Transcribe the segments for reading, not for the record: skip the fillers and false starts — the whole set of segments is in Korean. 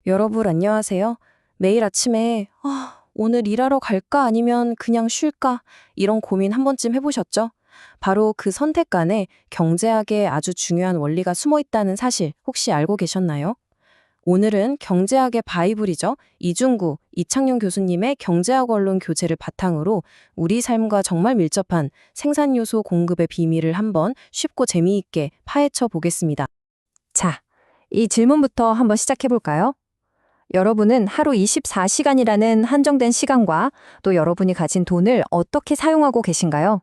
여러분 안녕하세요. 매일 아침에 오늘 일하러 갈까 아니면 그냥 쉴까 이런 고민 한 번쯤 해보셨죠? 바로 그 선택 안에 경제학에 아주 중요한 원리가 숨어 있다는 사실 혹시 알고 계셨나요? 오늘은 경제학의 바이블이죠. 이중구, 이창용 교수님의 경제학 원론 교재를 바탕으로 우리 삶과 정말 밀접한 생산 요소 공급의 비밀을 한번 쉽고 재미있게 파헤쳐 보겠습니다. 자, 이 질문부터 한번 시작해 볼까요? 여러분은 하루 24시간이라는 한정된 시간과 또 여러분이 가진 돈을 어떻게 사용하고 계신가요?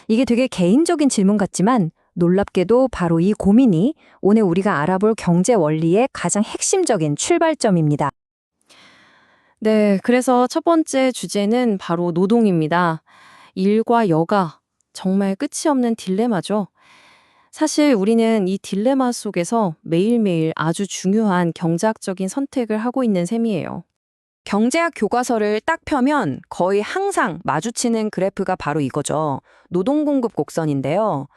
이게 되게 개인적인 질문 같지만 놀랍게도 바로 이 고민이 오늘 우리가 알아볼 경제 원리의 가장 핵심적인 출발점입니다. 네, 그래서 첫 번째 주제는 바로 노동입니다. 일과 여가, 정말 끝이 없는 딜레마죠. 사실 우리는 이 딜레마 속에서 매일매일 아주 중요한 경제학적인 선택을 하고 있는 셈이에요. 경제학 교과서를 딱 펴면 거의 항상 마주치는 그래프가 바로 이거죠. 노동공급 곡선인데요.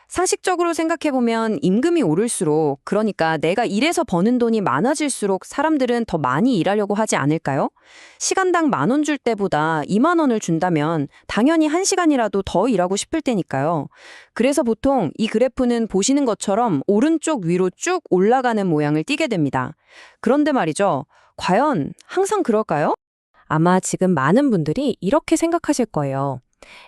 상식적으로 생각해보면 임금이 오를수록, 그러니까 내가 일해서 버는 돈이 많아질수록 사람들은 더 많이 일하려고 하지 않을까요? 시간당 10,000원 줄 때보다 20,000원을 준다면 당연히 1시간이라도 더 일하고 싶을 테니까요. 그래서 보통 이 그래프는 보시는 것처럼 오른쪽 위로 쭉 올라가는 모양을 띠게 됩니다. 그런데 말이죠. 과연 항상 그럴까요? 아마 지금 많은 분들이 이렇게 생각하실 거예요.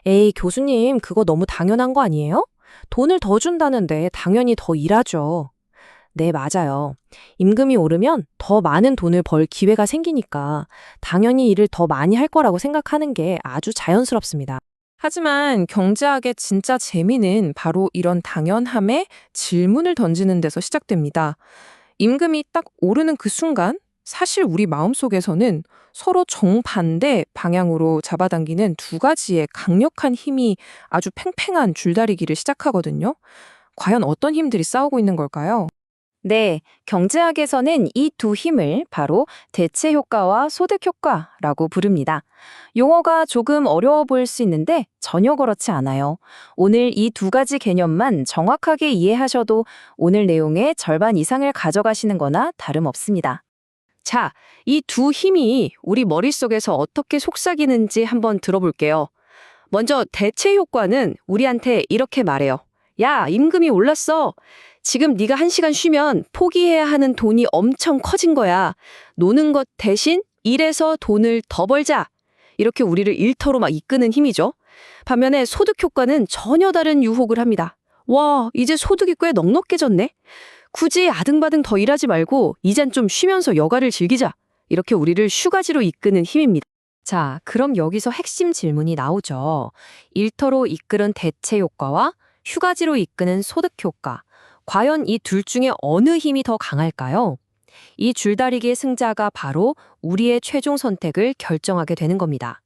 에이, 교수님, 그거 너무 당연한 거 아니에요? 돈을 더 준다는데 당연히 더 일하죠. 네, 맞아요. 임금이 오르면 더 많은 돈을 벌 기회가 생기니까 당연히 일을 더 많이 할 거라고 생각하는 게 아주 자연스럽습니다. 하지만 경제학의 진짜 재미는 바로 이런 당연함에 질문을 던지는 데서 시작됩니다. 임금이 딱 오르는 그 순간 사실 우리 마음속에서는 서로 정반대 방향으로 잡아당기는 두 가지의 강력한 힘이 아주 팽팽한 줄다리기를 시작하거든요. 과연 어떤 힘들이 싸우고 있는 걸까요? 네, 경제학에서는 이 두 힘을 바로 대체 효과와 소득 효과라고 부릅니다. 용어가 조금 어려워 보일 수 있는데 전혀 그렇지 않아요. 오늘 이 두 가지 개념만 정확하게 이해하셔도 오늘 내용의 절반 이상을 가져가시는 거나 다름없습니다. 자, 이 두 힘이 우리 머릿속에서 어떻게 속삭이는지 한번 들어볼게요. 먼저 대체 효과는 우리한테 이렇게 말해요. 야, 임금이 올랐어. 지금 네가 1시간 쉬면 포기해야 하는 돈이 엄청 커진 거야. 노는 것 대신 일해서 돈을 더 벌자. 이렇게 우리를 일터로 막 이끄는 힘이죠. 반면에 소득 효과는 전혀 다른 유혹을 합니다. 와, 이제 소득이 꽤 넉넉해졌네. 굳이 아등바등 더 일하지 말고 이젠 좀 쉬면서 여가를 즐기자. 이렇게 우리를 휴가지로 이끄는 힘입니다. 자, 그럼 여기서 핵심 질문이 나오죠. 일터로 이끄는 대체 효과와 휴가지로 이끄는 소득 효과. 과연 이 둘 중에 어느 힘이 더 강할까요? 이 줄다리기의 승자가 바로 우리의 최종 선택을 결정하게 되는 겁니다.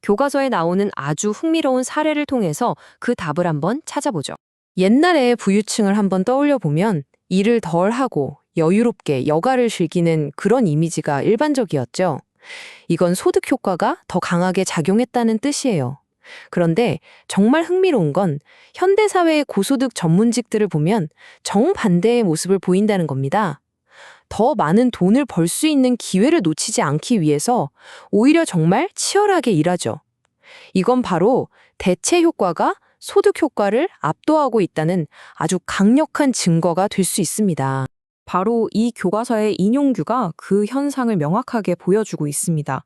교과서에 나오는 아주 흥미로운 사례를 통해서 그 답을 한번 찾아보죠. 옛날에 부유층을 한번 떠올려 보면 일을 덜 하고 여유롭게 여가를 즐기는 그런 이미지가 일반적이었죠. 이건 소득 효과가 더 강하게 작용했다는 뜻이에요. 그런데 정말 흥미로운 건 현대사회의 고소득 전문직들을 보면 정반대의 모습을 보인다는 겁니다. 더 많은 돈을 벌 수 있는 기회를 놓치지 않기 위해서 오히려 정말 치열하게 일하죠. 이건 바로 대체 효과가 소득 효과를 압도하고 있다는 아주 강력한 증거가 될 수 있습니다. 바로 이 교과서의 인용규가 그 현상을 명확하게 보여주고 있습니다.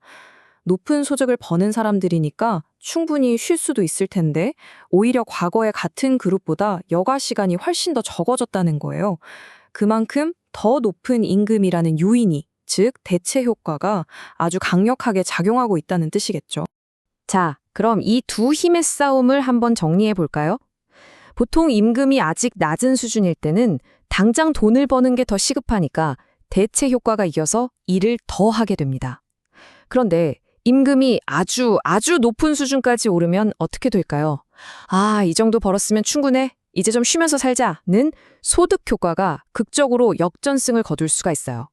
높은 소득을 버는 사람들이니까 충분히 쉴 수도 있을 텐데 오히려 과거의 같은 그룹보다 여가 시간이 훨씬 더 적어졌다는 거예요. 그만큼 더 높은 임금이라는 요인이, 즉 대체 효과가 아주 강력하게 작용하고 있다는 뜻이겠죠. 자, 그럼 이 두 힘의 싸움을 한번 정리해 볼까요? 보통 임금이 아직 낮은 수준일 때는 당장 돈을 버는 게 더 시급하니까 대체 효과가 이겨서 일을 더 하게 됩니다. 그런데 임금이 아주 높은 수준까지 오르면 어떻게 될까요? 아, 이 정도 벌었으면 충분해. 이제 좀 쉬면서 살자는 소득 효과가 극적으로 역전승을 거둘 수가 있어요.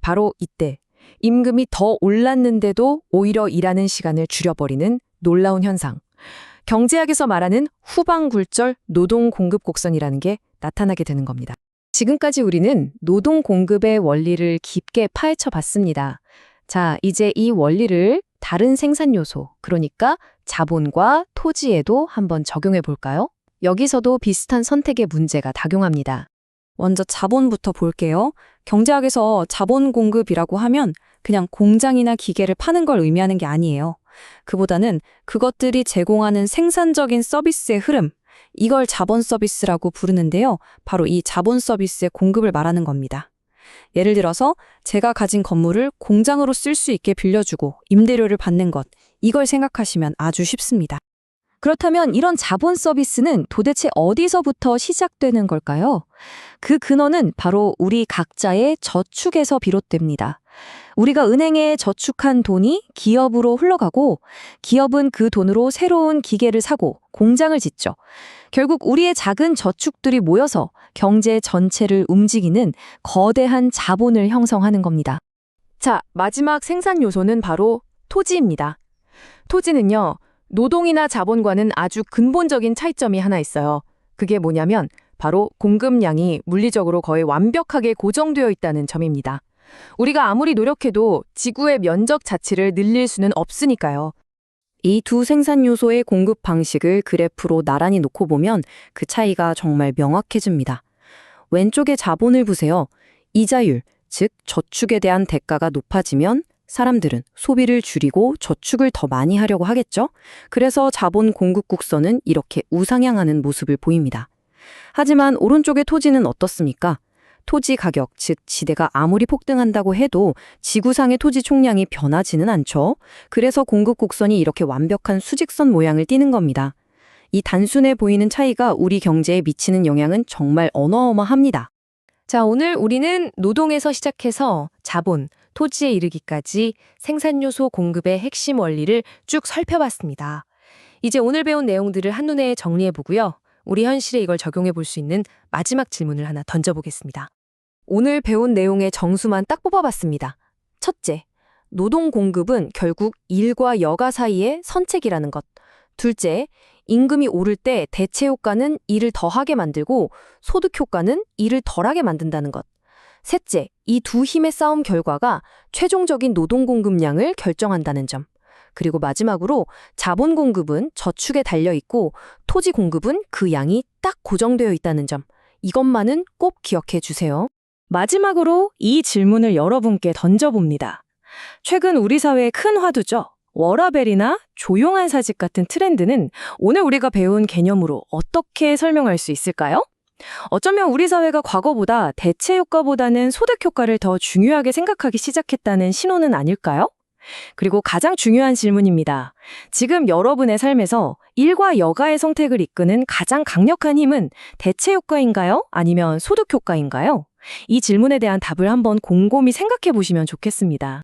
바로 이때 임금이 더 올랐는데도 오히려 일하는 시간을 줄여버리는 놀라운 현상. 경제학에서 말하는 후방굴절 노동 공급 곡선이라는 게 나타나게 되는 겁니다. 지금까지 우리는 노동 공급의 원리를 깊게 파헤쳐 봤습니다. 자, 이제 이 원리를 다른 생산 요소, 그러니까 자본과 토지에도 한번 적용해 볼까요? 여기서도 비슷한 선택의 문제가 작용합니다. 먼저 자본부터 볼게요. 경제학에서 자본 공급이라고 하면 그냥 공장이나 기계를 파는 걸 의미하는 게 아니에요. 그보다는 그것들이 제공하는 생산적인 서비스의 흐름, 이걸 자본 서비스라고 부르는데요. 바로 이 자본 서비스의 공급을 말하는 겁니다. 예를 들어서 제가 가진 건물을 공장으로 쓸 수 있게 빌려주고 임대료를 받는 것, 이걸 생각하시면 아주 쉽습니다. 그렇다면 이런 자본 서비스는 도대체 어디서부터 시작되는 걸까요? 그 근원은 바로 우리 각자의 저축에서 비롯됩니다. 우리가 은행에 저축한 돈이 기업으로 흘러가고 기업은 그 돈으로 새로운 기계를 사고 공장을 짓죠. 결국 우리의 작은 저축들이 모여서 경제 전체를 움직이는 거대한 자본을 형성하는 겁니다. 자, 마지막 생산 요소는 바로 토지입니다. 토지는요, 노동이나 자본과는 아주 근본적인 차이점이 하나 있어요. 그게 뭐냐면 바로 공급량이 물리적으로 거의 완벽하게 고정되어 있다는 점입니다. 우리가 아무리 노력해도 지구의 면적 자체를 늘릴 수는 없으니까요. 이 두 생산 요소의 공급 방식을 그래프로 나란히 놓고 보면 그 차이가 정말 명확해집니다. 왼쪽에 자본을 보세요. 이자율, 즉 저축에 대한 대가가 높아지면 사람들은 소비를 줄이고 저축을 더 많이 하려고 하겠죠? 그래서 자본 공급 곡선은 이렇게 우상향하는 모습을 보입니다. 하지만 오른쪽의 토지는 어떻습니까? 토지 가격, 즉 지대가 아무리 폭등한다고 해도 지구상의 토지 총량이 변하지는 않죠. 그래서 공급 곡선이 이렇게 완벽한 수직선 모양을 띠는 겁니다. 이 단순해 보이는 차이가 우리 경제에 미치는 영향은 정말 어마어마합니다. 자, 오늘 우리는 노동에서 시작해서 자본, 토지에 이르기까지 생산 요소 공급의 핵심 원리를 쭉 살펴봤습니다. 이제 오늘 배운 내용들을 한눈에 정리해보고요. 우리 현실에 이걸 적용해 볼 수 있는 마지막 질문을 하나 던져보겠습니다. 오늘 배운 내용의 정수만 딱 뽑아봤습니다. 첫째, 노동 공급은 결국 일과 여가 사이의 선책이라는 것. 둘째, 임금이 오를 때 대체 효과는 일을 더하게 만들고 소득 효과는 일을 덜하게 만든다는 것. 셋째, 이 두 힘의 싸움 결과가 최종적인 노동 공급량을 결정한다는 점. 그리고 마지막으로 자본 공급은 저축에 달려 있고 토지 공급은 그 양이 딱 고정되어 있다는 점. 이것만은 꼭 기억해 주세요. 마지막으로 이 질문을 여러분께 던져봅니다. 최근 우리 사회의 큰 화두죠. 워라밸이나 조용한 사직 같은 트렌드는 오늘 우리가 배운 개념으로 어떻게 설명할 수 있을까요? 어쩌면 우리 사회가 과거보다 대체 효과보다는 소득 효과를 더 중요하게 생각하기 시작했다는 신호는 아닐까요? 그리고 가장 중요한 질문입니다. 지금 여러분의 삶에서 일과 여가의 선택을 이끄는 가장 강력한 힘은 대체 효과인가요? 아니면 소득 효과인가요? 이 질문에 대한 답을 한번 곰곰이 생각해 보시면 좋겠습니다.